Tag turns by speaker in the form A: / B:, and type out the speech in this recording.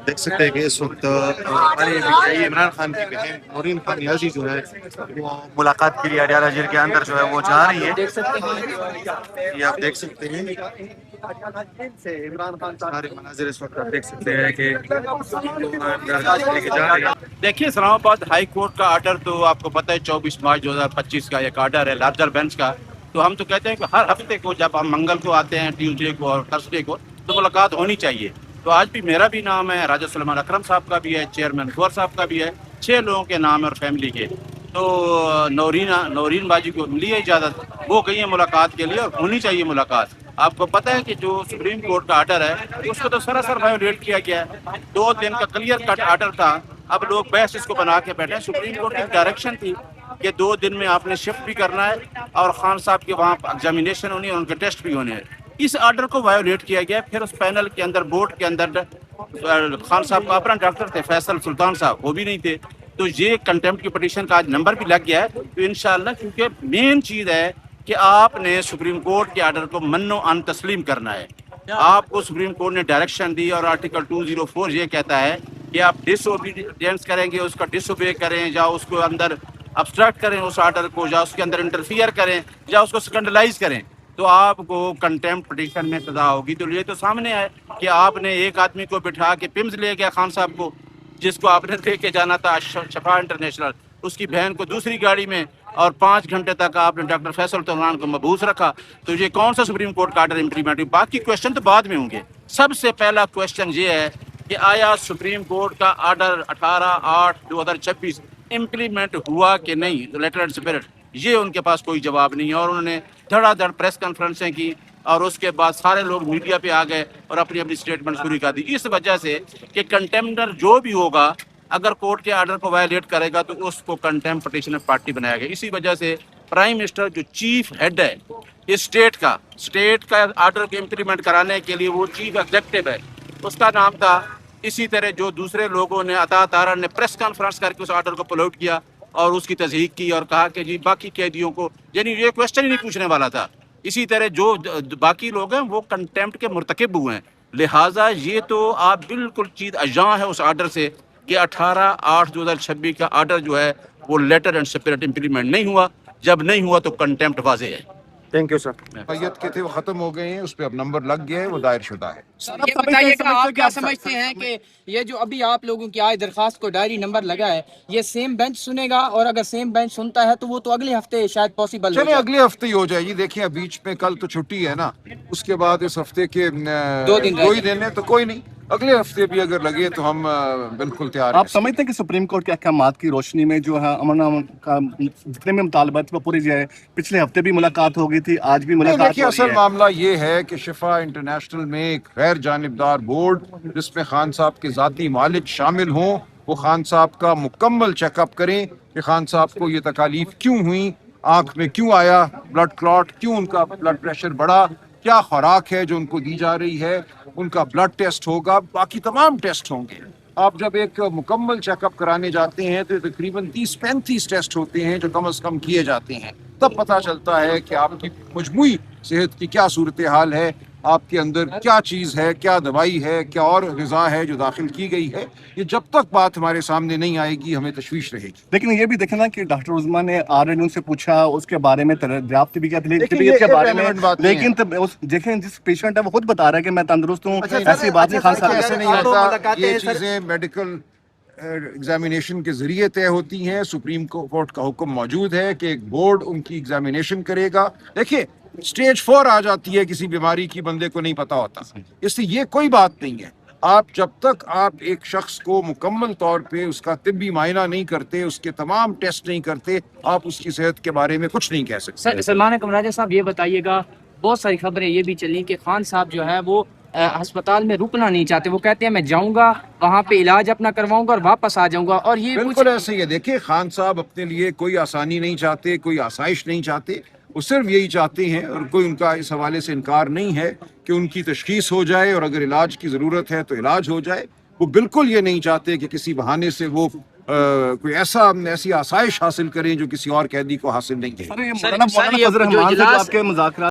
A: دیکھ سکتے ہیں کہ اس وقت ہمارے عمران خان کی بہن نورین خان نیازی جو ہے وہ ملاقات کے لیے اڈیالہ جیل کے اندر جو ہے وہ جا رہی ہے. یہ آپ دیکھ سکتے ہیں سارے مناظر اس وقت آپ دیکھ سکتے ہیں کہ
B: دیکھیے اسلام آباد ہائی کورٹ کا آرڈر تو آپ کو پتہ ہے 24 مارچ 2025 کا ایک آرڈر ہے لارجر بینچ کا. تو ہم تو کہتے ہیں کہ ہر ہفتے کو جب ہم منگل کو آتے ہیں ٹیوزڈے کو اور تھرسڈے کو تو ملاقات ہونی چاہیے. تو آج بھی میرا بھی نام ہے, راجہ سلیمان اکرم صاحب کا بھی ہے, چیئرمین گور صاحب کا بھی ہے, 6 لوگوں کے نام اور فیملی کے. تو نورین باجی کو ملی ہے اجازت, وہ گئی ہے ملاقات کے لیے اور ہونی چاہیے ملاقات. آپ کو پتہ ہے کہ جو سپریم کورٹ کا آرڈر ہے اس کو تو سراسر وائیولیٹ کیا گیا ہے. 2 دن کا کلیئر کٹ آرڈر تھا, اب لوگ بحث اس کو بنا کے بیٹھے ہیں. سپریم کورٹ کی ڈائریکشن تھی کہ 2 دن میں آپ نے شفٹ بھی کرنا ہے اور خان صاحب کے وہاں ایگزامینیشن ہونی ہے, ان کے ٹیسٹ بھی ہونے ہیں. اس آرڈر کو وائیولیٹ کیا گیا. پھر اس پینل کے اندر بورڈ کے اندر خان صاحب کا اپنا ڈاکٹر تھے فیصل سلطان صاحب, وہ بھی نہیں تھے. تو یہ کنٹمپٹ کی پٹیشن کا آج نمبر بھی لگ گیا ہے. تو انشاءاللہ کیونکہ مین چیز ہے کہ آپ نے سپریم کورٹ کے آرڈر کو من و ان تسلیم کرنا ہے. آپ کو سپریم کورٹ نے ڈائریکشن دی اور آرٹیکل 204 یہ کہتا ہے کہ آپ ڈس اوبیڈینس کریں گے, اس کا ڈس اوبے کریں, یا اس کو اندر ابسٹریکٹ کریں اس آرڈر کو, یا اس کے اندر انٹرفیئر کریں, یا اس کو سکنڈلائز کریں, تو آپ کو کنٹمپٹ پٹیشن میں سزا ہوگی. تو یہ تو سامنے ہے کہ آپ نے ایک آدمی کو بٹھا کے پمز لے گیا خان صاحب کو, جس کو آپ نے لے کے جانا تھا شفا انٹرنیشنل, اس کی بہن کو دوسری گاڑی میں, اور 5 گھنٹے تک آپ نے ڈاکٹر فیصل سلطان کو محبوس رکھا. تو یہ کون سا سپریم کورٹ کا آرڈر امپلیمنٹ ہوئی؟ باقی کوشچن تو بعد میں ہوں گے. سب سے پہلا کوشچن یہ ہے کہ آیا سپریم کورٹ کا آرڈر 18/8/2026 امپلیمنٹ ہوا کہ نہیں, لیٹر اینڈ اسپرٹ. یہ ان کے پاس کوئی جواب نہیں ہے, اور انہوں نے دھڑا دھڑ پریس کانفرنسیں کی اور اس کے بعد سارے لوگ میڈیا پہ آ گئے اور اپنی اپنی اسٹیٹمنٹ پوری کر دی. اس وجہ سے کہ کنٹمپٹر جو بھی ہوگا اگر کورٹ کے آرڈر کو وائلیٹ کرے گا تو اس کو کنٹمپٹ پٹیشن پارٹی بنایا گیا. اسی وجہ سے پرائم منسٹر جو چیف ہیڈ ہے اسٹیٹ کا آرڈر کو امپلیمنٹ کرانے کے لیے وہ چیف ایگزیکٹو ہے, اس کا نام تھا. اسی طرح جو دوسرے لوگوں نے عطا تارا نے پریس کانفرنس کر کے اس آرڈر کو پل آؤٹ کیا اور اس کی تصحیح کی اور کہا کہ جی باقی قیدیوں کو, یعنی یہ کوشچن ہی نہیں پوچھنے والا تھا. اسی طرح جو باقی لوگ ہیں وہ کنٹمپٹ کے مرتکب ہوئے ہیں. لہٰذا یہ تو آپ بالکل چیز اجاں ہے اس آرڈر سے کہ 18/8/2026 کا آرڈر جو ہے وہ لیٹر اینڈ اسپرٹ امپلیمنٹ نہیں ہوا. جب نہیں ہوا تو کنٹمپٹ واضح ہے.
A: Thank you sir.
C: میت کے تھے وہ ختم ہو گئے ہیں, اس پہ اب نمبر لگ گیا ہے, وہ دائر شدہ ہے.
D: یہ بتائیے کہ آپ کیا سمجھتے ہیں کہ یہ جو ابھی آپ لوگوں کی آج درخواست کو ڈائری نمبر لگا ہے, یہ سیم بینچ سنے گا, اور اگر سیم بینچ سنتا ہے تو وہ تو اگلے ہفتے شاید پاسبل ہو
C: چلیں اگلے ہفتے ہی ہو جائے گی. دیکھیں بیچ میں کل تو چھٹی ہے نا, اس کے بعد اس ہفتے کے 2 ہی دن ہے, تو کوئی نہیں, اگلے ہفتے بھی اگر لگے تو ہم بالکل تیار ہیں.
E: آپ سمجھتے ہیں کہ سپریم کورٹ کے احکامات کی روشنی میں جو ہے امن کا جتنے میں مطالبات تھے وہ پوری جائے؟ پچھلے ہفتے بھی ملاقات ہو گئی تھی, آج بھی ملاقات
C: دیکھیے اصل معاملہ یہ ہے کہ شفا انٹرنیشنل میں ایک غیر جانبدار بورڈ جس میں خان صاحب کے ذاتی مالک شامل ہوں, وہ خان صاحب کا مکمل چیک اپ کریں کہ خان صاحب کو یہ تکالیف کیوں ہوئیں, آنکھ میں کیوں آیا بلڈ کلاٹ, کیوں ان کا بلڈ پریشر بڑھا, کیا خوراک ہے جو ان کو دی جا رہی ہے, ان کا بلڈ ٹیسٹ ہوگا, باقی تمام ٹیسٹ ہوں گے. آپ جب ایک مکمل چیک اپ کرانے جاتے ہیں تو تقریباً 30-35 ٹیسٹ ہوتے ہیں جو کم از کم کیے جاتے ہیں. تب پتہ چلتا ہے کہ آپ کی مجموعی صحت کی کیا صورتحال ہے, آپ کے اندر کیا چیز ہے, کیا دوائی ہے, کیا اور غذا ہے جو داخل کی گئی ہے. یہ جب تک بات ہمارے سامنے نہیں آئے گی ہمیں تشویش رہے گی.
E: لیکن یہ بھی دیکھیں نا کہ ڈاکٹر عظمیٰ نے RN سے پوچھا, اس کے بارے میں دریافت بھی کیا طبیعت کے بارے میں, لیکن دیکھیں جس پیشنٹ ہے وہ خود بتا رہا ہے کہ میں تندرست ہوں, ایسی بات نہیں. خان صاحب
C: ایسے نہیں ہوتا, یہ چیزیں میڈیکل ایگزامینیشن کے ذریعے طے ہوتی ہیں. سپریم کورٹ کا حکم موجود ہے کہ ایک بورڈ ان کی ایگزامینیشن کرے گا. دیکھیے سٹیج 4 آ جاتی ہے کسی بیماری کی, بندے کو نہیں پتا ہوتا, اس سے یہ کوئی بات نہیں ہے. آپ جب تک آپ ایک شخص کو مکمل طور پہ اس کا طبی معائنہ نہیں کرتے, اس کے تمام ٹیسٹ نہیں کرتے, آپ اس کی صحت کے بارے میں کچھ نہیں کہہ سکتے.
D: سلمان اکرم راجہ صاحب یہ بتائیے گا, بہت ساری خبریں یہ بھی چلیں کہ خان صاحب جو ہے وہ ہسپتال میں رکنا نہیں چاہتے, وہ کہتے ہیں میں جاؤں گا وہاں پہ علاج اپنا کرواؤں گا اور واپس آ جاؤں گا. اور یہ
C: بالکل ایسے ہی ہے. دیکھیں خان صاحب اپنے لیے کوئی آسانی نہیں چاہتے, کوئی آسائش نہیں چاہتے, وہ صرف یہی چاہتے ہیں, اور کوئی ان کا اس حوالے سے انکار نہیں ہے کہ ان کی تشخیص ہو جائے اور اگر علاج کی ضرورت ہے تو علاج ہو جائے. وہ بالکل یہ نہیں چاہتے کہ کسی بہانے سے وہ کوئی ایسی آسائش حاصل کریں جو کسی اور قیدی کو حاصل نہیں ہے.
E: مولانا فضل الرحمان سے جو آپ کے مذاکرات